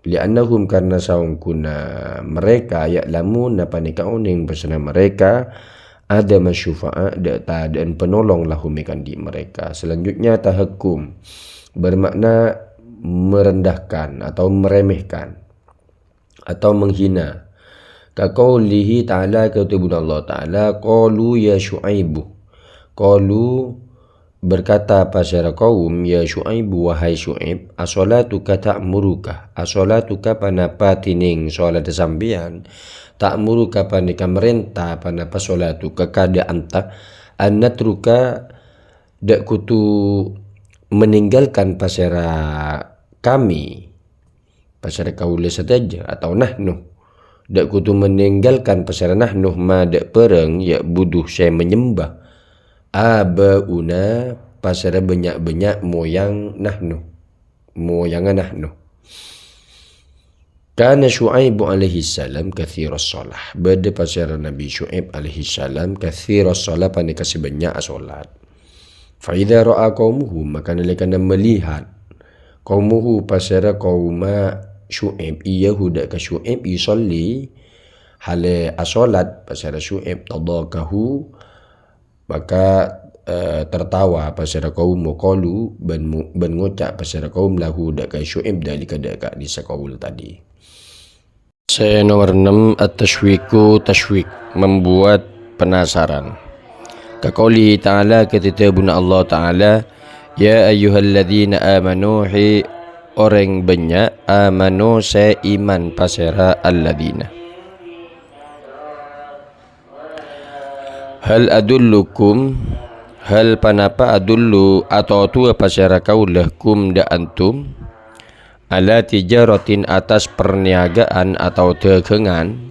li'annahum karena saungkuna mereka ya'lamun paneka oning pasal mereka ada masyufa'a dan penolong lahum ikan di mereka. Selanjutnya tahakkum bermakna merendahkan atau meremehkan atau menghina. Ka qoulihi ta'ala katubun Allah ta'ala qalu ya Syu'aibu qalu berkata pasara kaum ya Syu'aib wahai Syu'aib as-salatuka ta'muruka as-salatuka panapa tining salat sambian ta'muruka paneka merintah panapa salatuka kada anta annatruka dak kutu meninggalkan pasara kami pasara kaula saja atau nahnu dak kutu meninggalkan pasara nahnu ma dak pereng ya buduh saya menyembah abauna pasara banyak-banyak moyang nahnu moyangan nahnu. Kana Syu'aib alaihi salam katsiras shalah bada pasara Nabi Syu'aib alaihi salam katsiras shalah paneka sebanyak salat. Fa idza ra'a qaumuhu maka nalika melihat qaumuhu pasara qauma Syu'aib iyahu dak ka Syu'aib yusalli hale asolat pasara Syu'aib tadakahu maka tertawa pasara kaum qalu ban ngucap pasara kaum lahu dak ka Syu'aib dalika dak di saqaul tadi. Nomor 6 at-tashwiku tashwik membuat penasaran. Ka qouli ta'ala katibun Allah ta'ala ya ayyuhalladzina amanu hi orang banyak amanu sa iman pasara alladzina hal adullukum hal panapa adullu atau tu pasara kaulakum da antum ala tijaratin atas perniagaan atau dagangan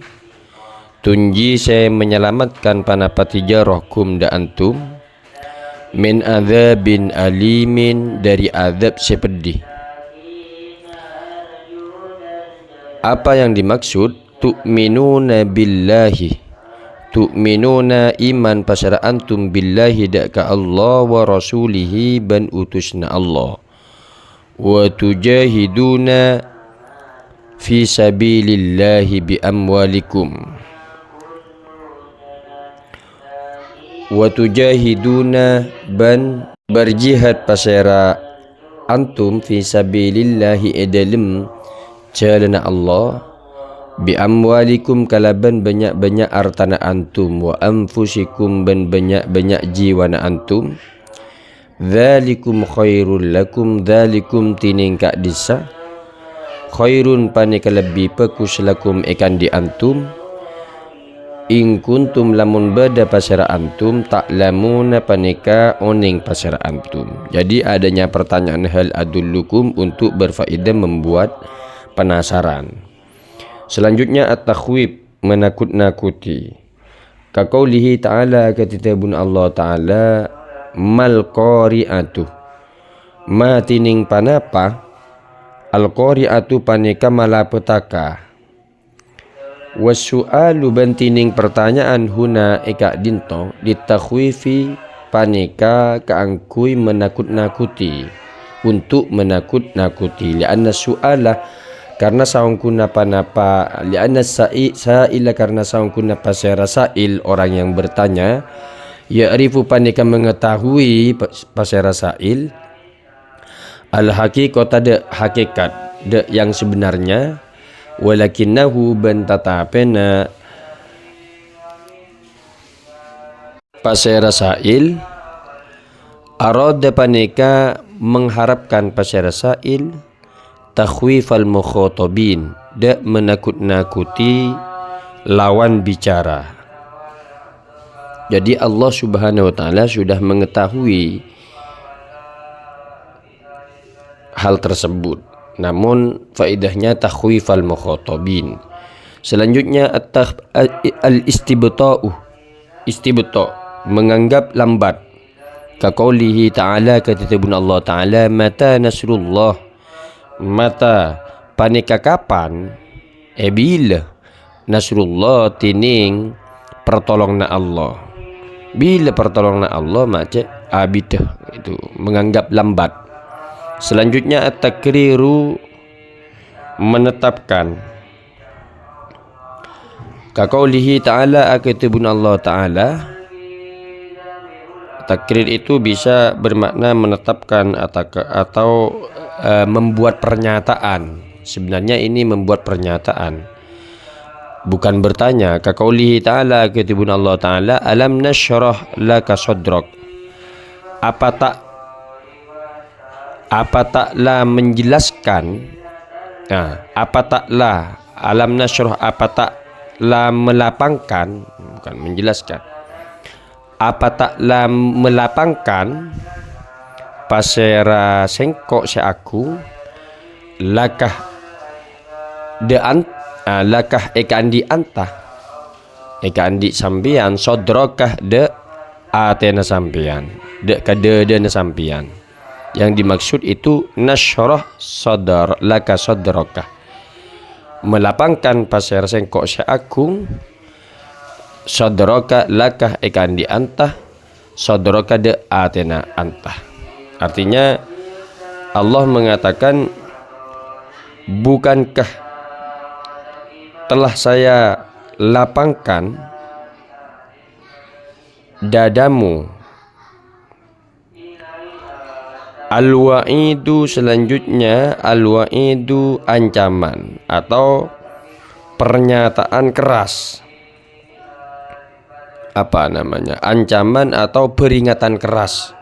tunji saya menyelamatkan panapa tijarahkum da antum min adzabin alimin dari azab sepedih. Apa yang dimaksud tu'minuna billahi tu'minuna iman pasara antum billahi dak ka Allah wa rasulihi ban utusna Allah wa tujahiduna fi sabilillahi bi amwalikum wa tujahiduna ban berjihad pasara antum fi sabilillahi edalem jalana Allah bi amwalikum kalaban banyak-banyak hartana antum wa anfusikum ban banyak-banyak jiwana antum dzalikum khairul lakum dzalikum tining kak disa khairun panika lebih pekus lakum ikan di antum in kuntum lamun bada pasara antum ta'lamuna panika oning pasara antum. Jadi adanya pertanyaan hal adullukum untuk berfaedah membuat penasaran. Selanjutnya at-takhwib menakut-nakuti. Kaqaulihi ta'ala katitabun Allah ta'ala mal qari'atu ma tining panapa al qari'atu panika malapetaka wasu'alu bantining pertanyaan huna eka dinto ditakhwifi panika kaangkui menakut-nakuti untuk menakut-nakuti lianna su'ala karena saungkuna panapa lianna sa'ila karena saungkuna pasera sa'il orang yang bertanya ya'rifu panika mengetahui pasera sa'il al-haqiqata de hakikat de yang sebenarnya walakinnahu bantatapena pasera sa'il arada panika mengharapkan pasera sa'il takhwifal mukhatabin da menakut-nakuti lawan bicara. Jadi Allah Subhanahu wa taala sudah mengetahui hal tersebut. Namun faedahnya takhwifal mukhatabin. Selanjutnya al-istibta'u menganggap lambat. Kaqaulihi ta'ala katitabun Allah ta'ala mata nasrullah mata panika kapan bila nasrullah tining pertolongna Allah. Bila pertolongna Allah macam abidah itu menganggap lambat. Selanjutnya at-takriru menetapkan. Kaqaulihi ta'ala akatibun Allah ta'ala. Takrir itu bisa bermakna menetapkan atau membuat pernyataan. Sebenarnya ini membuat pernyataan, bukan bertanya. Kaqaulihi ta'ala akatibun Allah ta'ala alam nashrah laka sadrak. Apa taklah menjelaskan apa taklah alam nashrah apa taklah melapangkan bukan menjelaskan apa taklah melapangkan pasera sengkok seaku lakah lakah eka andi antah eka andi sampian sodrokah de atena sampian de kade na sampian. Yang dimaksud itu nasyrah sadar laka sadrakah melapangkan pasir sengkok seagung sadraka laka ikan di antah sadraka de atena antah. Artinya Allah mengatakan bukankah telah saya lapangkan dadamu. Al-wa'idu selanjutnya al-wa'idu ancaman atau pernyataan keras. Apa namanya? Ancaman atau peringatan keras.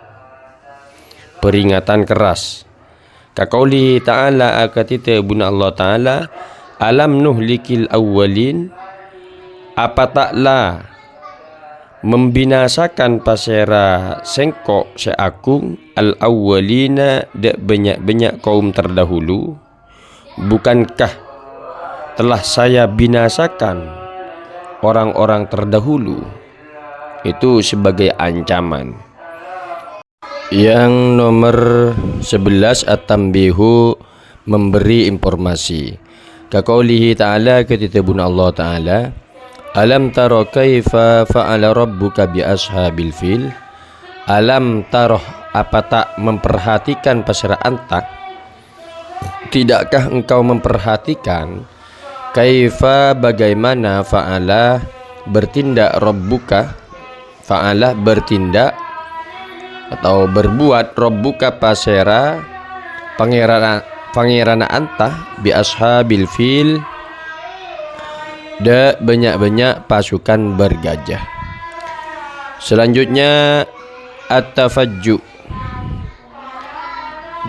Peringatan keras. Kaqaulihi ta'ala akatatibun Allah ta'ala alam nuhlikil awwalin apa taklah membinasakan pasera sengkok seagung al-awwalina de banyak-banyak kaum terdahulu. Bukankah telah saya binasakan orang-orang terdahulu. Itu sebagai ancaman. Yang nomor 11 at-tambihu memberi informasi. Kaqaulihi ta'ala katitabun Allah ta'ala alam tara kaifa fa'ala rabbuka bi ashabil fil. Alam taroh apa tak memperhatikan pasera antak. Tidakkah engkau memperhatikan kaifa bagaimana fa'ala bertindak rabbuka fa'ala bertindak atau berbuat rabbuka pasera pangeran antah bi ashabil fil da banyak-banyak pasukan bergajah. Selanjutnya at-tafajju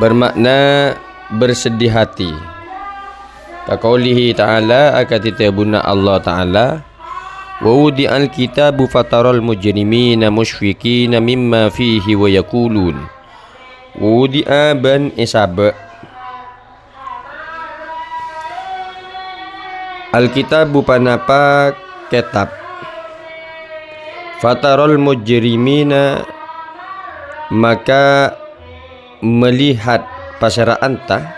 bermakna bersedih hati. Kaqaulihi ta'ala, akatita bunna Allah ta'ala, wa wudi'al kitabu fataral mujrimina musyfiqina mimma fihi wa yaqulun. Wudi'a ban isaba Alkitabu panapa kitab. Fataral mujrimina maka melihat pasara anta.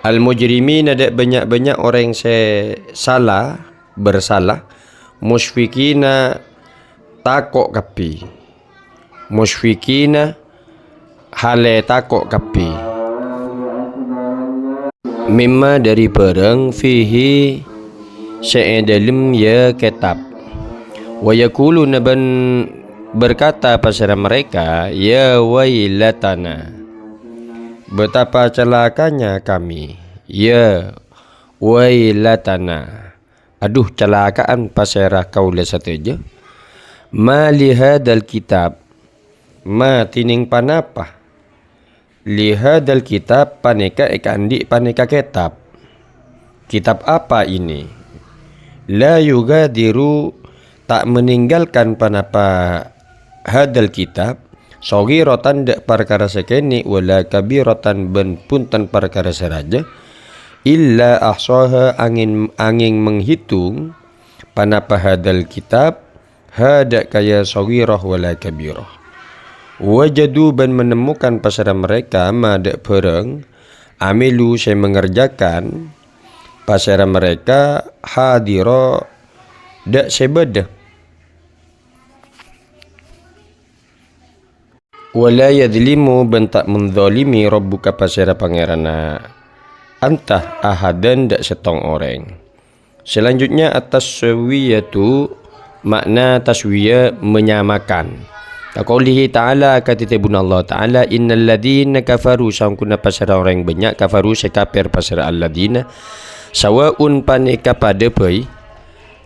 Al mujrimina ada banyak-banyak orang yang bersalah. Musyfikina takok kapi. Musyfikina hale takok kapi. Mimma dari perang fihi syai'dalim ya kitab. Wa yaquluna ban berkata pasara mereka, ya wailatana, betapa celakanya kami. Ya wailatana, aduh celakaan pasara kaula sateja. Ma lihadal kitab, ma tining panapa, lihadal kitab paneka ekandi paneka kitab. Kitab apa ini? La yugadiru, tak meninggalkan panapa hadal kitab, saghiratan dak perkara sekeni, wala kabiratan ben punten perkara seraja, illa ahsaha angin menghitung panapa hadal kitab, hada kaya saghirah wala kabirah. Wajadu ban menemukan pasara mereka madak perang, amilu saya mengerjakan pasara mereka, hadira dak sebeda. Wala yadlimu bentak menzalimi rabbuka pasara pangerana antah ahadan dak setong orang. Selanjutnya atas taswiyatu makna taswiyah menyamakan. Kaqaulihi ta'ala, katitibun Allah ta'ala, innal ladina kafaru, sangkuna pasara orang banyak kafaru sekafir pasara alladina sawaun panika pada pai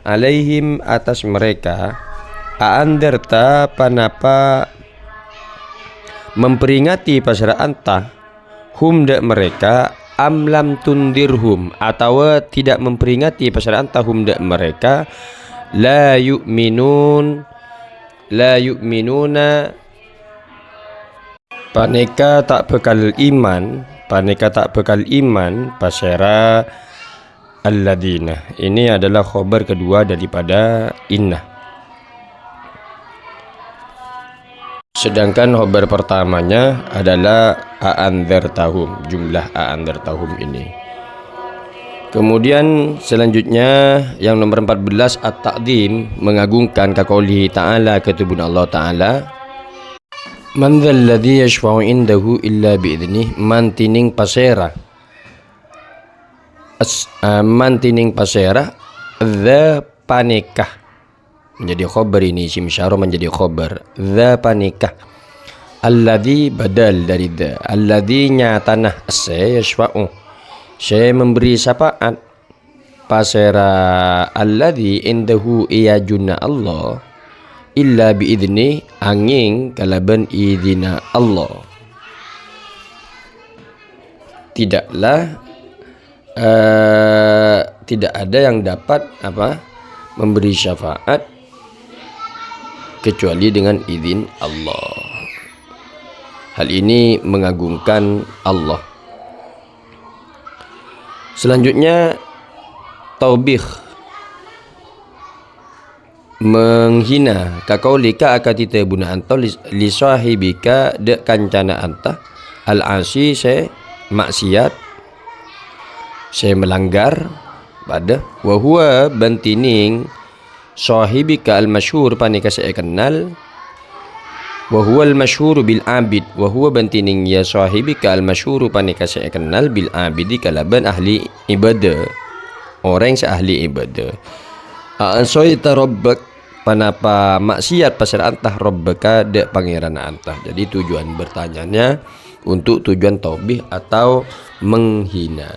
alaihim atas mereka aandarta panapa memperingati pasara anta hum dak mereka amlam tundirhum atau tidak memperingati pasara anta hum dak mereka la yu'minuna paneka tak bekal iman pasara alladina. Ini adalah khobar kedua daripada inna. Sedangkan khobar pertamanya adalah a'andzartahum, jumlah a'andzartahum ini. Kemudian selanjutnya yang nomor 14 at-ta'zim, mengagungkan. Kaqaulihi ta'ala, ketubun Allah ta'ala, man dzalladzi yashfa'u indahu illa bi'idnih, man tining pasera dza panikah menjadi khobar, ini isim syarah menjadi khobar. Dza panikah, alladzi badal dari dza, alladzi nyatanah yashfa'u, saya memberi syafaat pasera alladzi indahu iyajuna Allah illa biidni, angin kalaban idina Allah. Tidak ada yang dapat memberi syafaat kecuali dengan izin Allah. Hal ini mengagungkan Allah. Selanjutnya taubih, menghina. Kaqaulika, akatita buna anta li sahibika dak kancana anta al-asi, saya maksiat, saya melanggar pada wa huwa bantining sahibika al-masyhur panika saya kenal, wa huwa al-masyhur bil abid, wa huwa bantining ya sahibika al-masyhur panika saya kenal bil abidi kalaban ahli ibadah, orang seahli ibadah. A'asaita rabbak, panapa maksiat pasal antah rabbaka dek pangeran antah. Jadi tujuan bertanyanya untuk tujuan taubih atau menghina.